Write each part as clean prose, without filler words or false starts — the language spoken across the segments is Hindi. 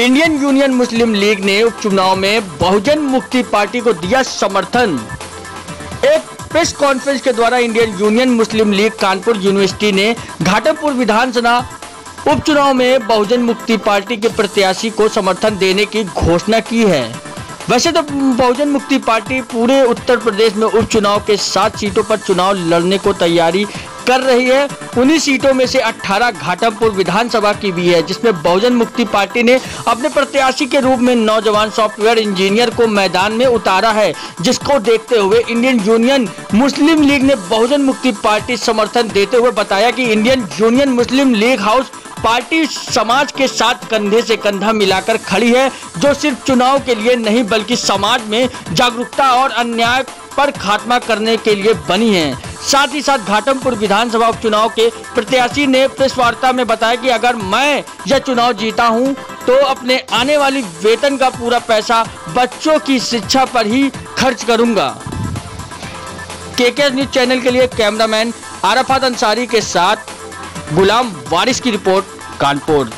इंडियन यूनियन मुस्लिम लीग ने उपचुनाव में बहुजन मुक्ति पार्टी को दिया समर्थन। एक प्रेस कॉन्फ्रेंस के द्वारा इंडियन यूनियन मुस्लिम लीग कानपुर यूनिवर्सिटी ने घाटमपुर विधानसभा उपचुनाव में बहुजन मुक्ति पार्टी के प्रत्याशी को समर्थन देने की घोषणा की है। वैसे तो बहुजन मुक्ति पार्टी पूरे उत्तर प्रदेश में उपचुनाव के 7 सीटों पर चुनाव लड़ने को तैयारी कर रही है। उन्हीं सीटों में से 18 घाटमपुर विधानसभा की भी है, जिसमें बहुजन मुक्ति पार्टी ने अपने प्रत्याशी के रूप में नौजवान सॉफ्टवेयर इंजीनियर को मैदान में उतारा है, जिसको देखते हुए इंडियन यूनियन मुस्लिम लीग ने बहुजन मुक्ति पार्टी समर्थन देते हुए बताया कि इंडियन यूनियन मुस्लिम लीग हाउस पार्टी समाज के साथ कंधे से कंधा मिलाकर खड़ी है, जो सिर्फ चुनाव के लिए नहीं बल्कि समाज में जागरूकता और अन्याय पर खात्मा करने के लिए बनी है। साथ ही साथ घाटमपुर विधानसभा उपचुनाव के प्रत्याशी ने प्रेस वार्ता में बताया कि अगर मैं यह चुनाव जीता हूं तो अपने आने वाली वेतन का पूरा पैसा बच्चों की शिक्षा पर ही खर्च करूंगा। केके न्यूज चैनल के लिए कैमरामैन आराफात अंसारी के साथ गुलाम वारिस की रिपोर्ट, कानपुर।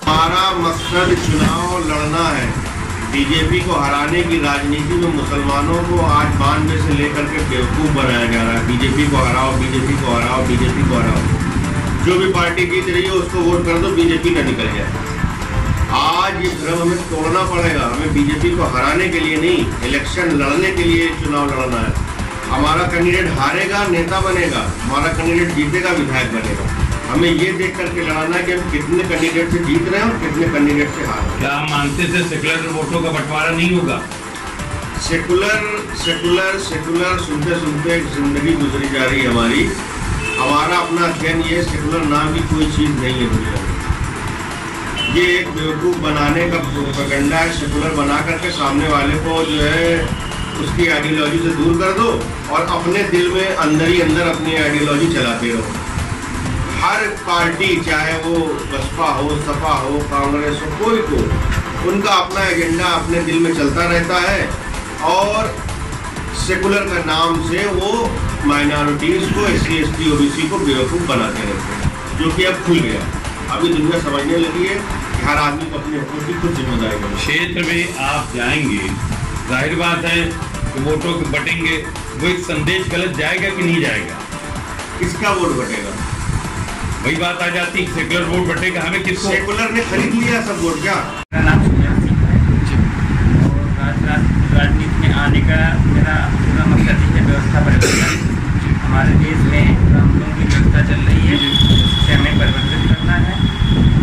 हमारा मकसद चुनाव लड़ना है। बीजेपी को हराने की राजनीति में मुसलमानों को आज 92 से लेकर के बेवकूफ़ बनाया जा रहा है। बीजेपी को हराओ, बीजेपी को हराओ, बीजेपी को हराओ। जो भी पार्टी जीत रही है उसको वोट कर दो, बीजेपी ना निकल जाए। आज ये भ्रम हमें तोड़ना पड़ेगा। हमें बीजेपी को हराने के लिए नहीं, इलेक्शन लड़ने के लिए चुनाव लड़ना है। हमारा कैंडिडेट हारेगा, नेता बनेगा, हमारा कैंडिडेट जीतेगा, विधायक बनेगा। हमें ये देख करके लड़ाना है कि हम कितने कैंडिडेट से जीत रहे हैं और कितने कैंडिडेट से हार रहे हैं। क्या हम मानते थे सेकुलर वोटों का बंटवारा नहीं होगा? सेकुलर सुनते सुनते जिंदगी गुजरी जा रही है हमारी। हमारा अपना अध्ययन ये सेकुलर नाम की कोई चीज़ नहीं है दुनिया में। ये एक बेवकूफ़ बनाने का प्रोपेगेंडा है। सेकुलर बना करके सामने वाले को जो है उसकी आइडियोलॉजी से दूर कर दो और अपने दिल में अंदर ही अंदर अपनी आइडियोलॉजी चलाते रहो। हर पार्टी, चाहे वो बसपा हो, सपा हो, कांग्रेस हो, कोई को, उनका अपना एजेंडा अपने दिल में चलता रहता है और सेकुलर का नाम से वो माइनॉरिटीज़ को, SC, ST, OBC को बेवकूफ़ बनाते रहते हैं, जो कि अब खुल गया। अभी दुनिया समझने लगी है कि हर आदमी को अपने हकूक़ की खुद जिम्मेदारी है। क्षेत्र में आप जाएंगे, जाहिर बात है कि वोटों के बटेंगे, वो एक संदेश गलत जाएगा कि नहीं जाएगा? किसका वोट बटेगा? वही बात आ जाती है, सेकुलर वोट बटेगा। हमें किसको? सेकुलर ने खरीद लिया सब वोट। क्या राजनीति में आने का मेरा पूरा मकसद ही है व्यवस्था परिवर्तन। हमारे देश में हम लोगों की व्यवस्था चल रही है, उससे हमें परिवर्तित करना है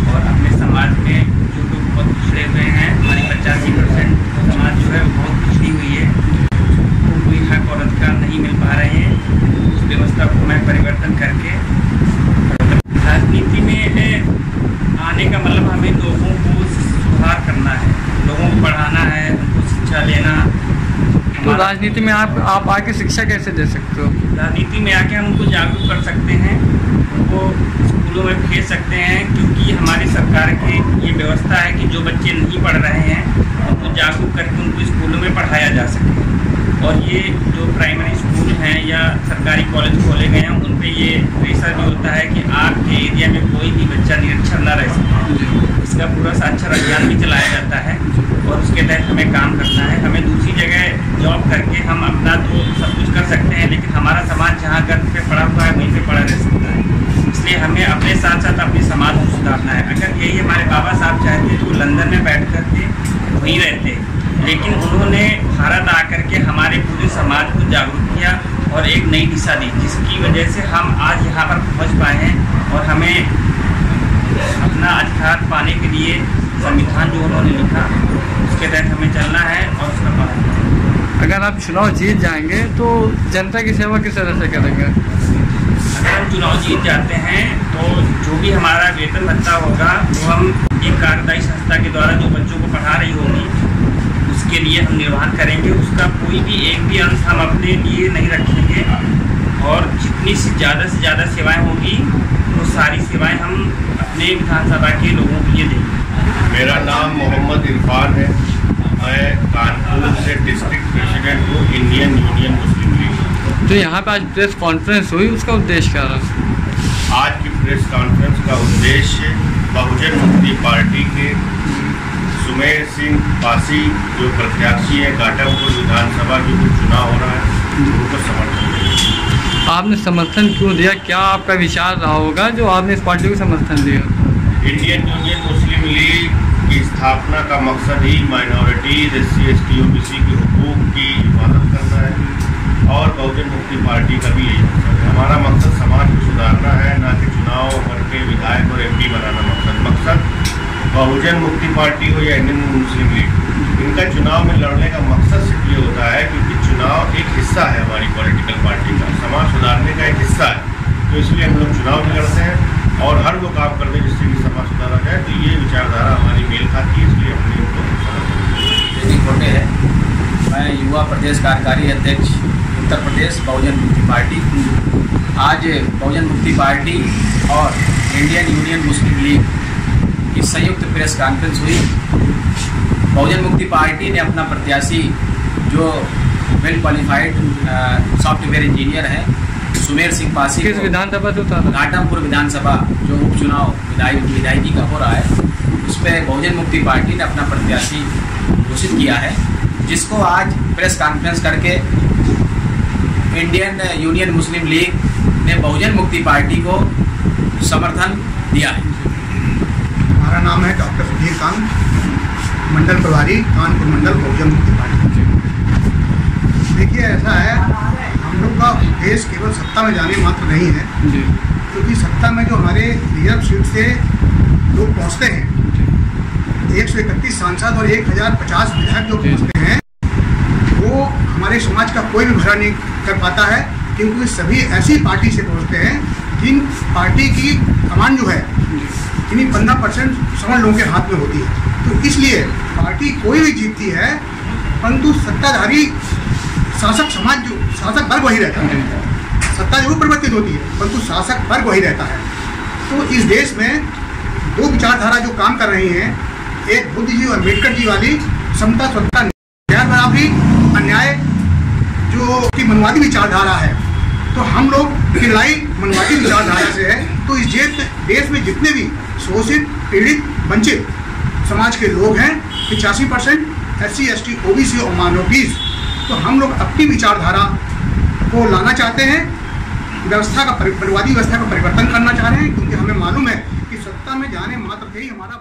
और अपने समाज में जो लोग बहुत पिछड़े हुए हैं, हमारी 85% समाज जो है बहुत पिछड़ी हुई है, उनको कोई हक और अधिकार नहीं मिल पा रहे हैं। उस व्यवस्था को मैं परिवर्तन करके राजनीति में आने का मतलब हमें लोगों को सुधार करना है, लोगों को पढ़ाना है, उनको शिक्षा देना। तो राजनीति में आप आके शिक्षा कैसे दे सकते हो? राजनीति में आके हम उनको जागरूक कर सकते हैं, उनको स्कूलों में भेज सकते हैं, क्योंकि हमारी सरकार की ये व्यवस्था है कि जो बच्चे नहीं पढ़ रहे हैं उनको जागरूक करके उनको स्कूलों में पढ़ाया जा सके। और ये जो प्राइमरी स्कूल हैं या सरकारी कॉलेज खोले गए हैं, उन पे ये प्रेशर भी होता है कि आपके एरिया में कोई भी बच्चा निरक्षर न रह सके। इसका पूरा साक्षर अभियान भी चलाया जाता है और उसके तहत हमें काम करना है। हमें दूसरी जगह जॉब करके हम अपना तो सब कुछ कर सकते हैं, लेकिन हमारा समाज जहाँ गर्भ पे पड़ा हुआ है वहीं पे पड़ा रह सकता है। इसलिए हमें अपने साथ साथ अपने समाज को सुधारना है। अगर यही हमारे बाबा साहब चाहते तो लंदन में बैठ करके वहीं रहते, लेकिन उन्होंने भारत आकर के हमारे पूरे समाज को जागरूक किया और एक नई दिशा दी, जिसकी वजह से हम आज यहाँ पर पहुँच पाए हैं और हमें अपना अधिकार पाने के लिए संविधान जो उन्होंने लिखा उसके तहत हमें चलना है और उसका पालन करना है। अगर आप चुनाव जीत जाएंगे तो जनता की सेवा किस तरह से करेंगे? अगर हम चुनाव जीत जाते हैं तो जो भी हमारा वेतन भत्ता होगा वो हम एक कार्यदायी संस्था के द्वारा जो बच्चों को पढ़ा रही होगी उसके लिए हम निर्वहन करेंगे। उसका कोई भी एक भी अंश हम अपने लिए नहीं रखेंगे और जितनी से ज़्यादा सेवाएं होगी वो सारी सेवाएं हम अपने विधानसभा के लोगों के लिए देंगे। मेरा नाम मोहम्मद इरफान है। मैं कानपुर से डिस्ट्रिक्ट प्रेसिडेंट हूँ इंडियन यूनियन मुस्लिम लीग। तो यहाँ पे आज प्रेस कॉन्फ्रेंस हुई, उसका उद्देश्य क्या रहा? आज की प्रेस कॉन्फ्रेंस का उद्देश्य बहुजन मुक्ति पार्टी के सुमेर सिंह पासी जो प्रत्याशी है घाटमपुर विधानसभा जो चुनाव हो रहा है उनको समर्थन दिया। आपने समर्थन क्यों दिया? क्या आपका विचार रहा होगा जो आपने इस पार्टी को समर्थन दिया? इंडियन यूनियन मुस्लिम लीग की स्थापना का मकसद ही माइनॉरिटीज, SC ST OBC के हुकूक की हिफाजत करना है और बहुजन मुक्ति पार्टी का भी यही मकसद है। हमारा मकसद समाज को सुधारना है, ना कि चुनाव करके विधायक और MP बनाना मकसद बहुजन मुक्ति पार्टी हो या इंडियन मुस्लिम लीग, इनका चुनाव में लड़ने का मकसद सिर्फ ये होता है क्योंकि चुनाव एक हिस्सा है हमारी पॉलिटिकल पार्टी का, समाज सुधारने का एक हिस्सा है। तो इसलिए हम लोग चुनाव में लड़ते हैं और हर वो काम करते हैं जिससे कि समाज सुधारा जाए। तो ये विचारधारा हमारी मेल खाती है, इसलिए हमने इनको खोटे है। मैं युवा प्रदेश कार्यकारी अध्यक्ष उत्तर प्रदेश बहुजन मुक्ति पार्टी। आज बहुजन मुक्ति पार्टी और इंडियन यूनियन मुस्लिम लीग की संयुक्त प्रेस कॉन्फ्रेंस हुई। बहुजन मुक्ति पार्टी ने अपना प्रत्याशी जो वेल क्वालिफाइड सॉफ्टवेयर इंजीनियर हैं सुमेर सिंह पासी, किस विधानसभा से उतारा? घाटमपुर विधानसभा जो उपचुनाव विधायकी का हो रहा है उस पर बहुजन मुक्ति पार्टी ने अपना प्रत्याशी घोषित किया है, जिसको आज प्रेस कॉन्फ्रेंस करके इंडियन यूनियन मुस्लिम लीग ने बहुजन मुक्ति पार्टी को समर्थन दिया है। हमारा नाम है डॉक्टर सुधीर कांत, मंडल प्रभारी कानपुर मंडल बहुजन मुक्ति पार्टी। देखिए ऐसा है, हम लोग का उद्देश्य केवल सत्ता में जाने मात्र नहीं है, क्योंकि सत्ता में जो हमारे रिजर्व सीट से लोग पहुंचते हैं 131 सांसद और 1050 विधायक जो पहुंचते हैं वो हमारे समाज का कोई भी भला नहीं कर पाता है, क्योंकि सभी ऐसी पार्टी से पहुंचते हैं जिन पार्टी की कमान जो है इन्हीं 15% समझ लोगों के हाथ में होती है। तो इसलिए पार्टी कोई भी जीतती है, परंतु सत्ताधारी शासक समाज जो शासक वर्ग वही रहता है। सत्ता जरूर परिवर्तित होती है परंतु शासक वर्ग वही रहता है। तो इस देश में दो विचारधारा जो काम कर रही हैं, एक बुद्ध जी और अम्बेडकर जी वाली समता स्वतंत्रता न्याय बराबरी अन्याय जो की मनवादी विचारधारा है, तो हम लोग की लड़ाई मनवादी विचारधारा से है। तो इस देश में जितने भी शोषित पीड़ित वंचित समाज के लोग हैं 85% SC ST OBC और माइनॉरिटीज, तो हम लोग अपनी विचारधारा को लाना चाहते हैं, व्यवस्था का परिवादी व्यवस्था का परिवर्तन करना चाह रहे हैं, क्योंकि हमें मालूम है कि सत्ता में जाने मात्र से ही हमारा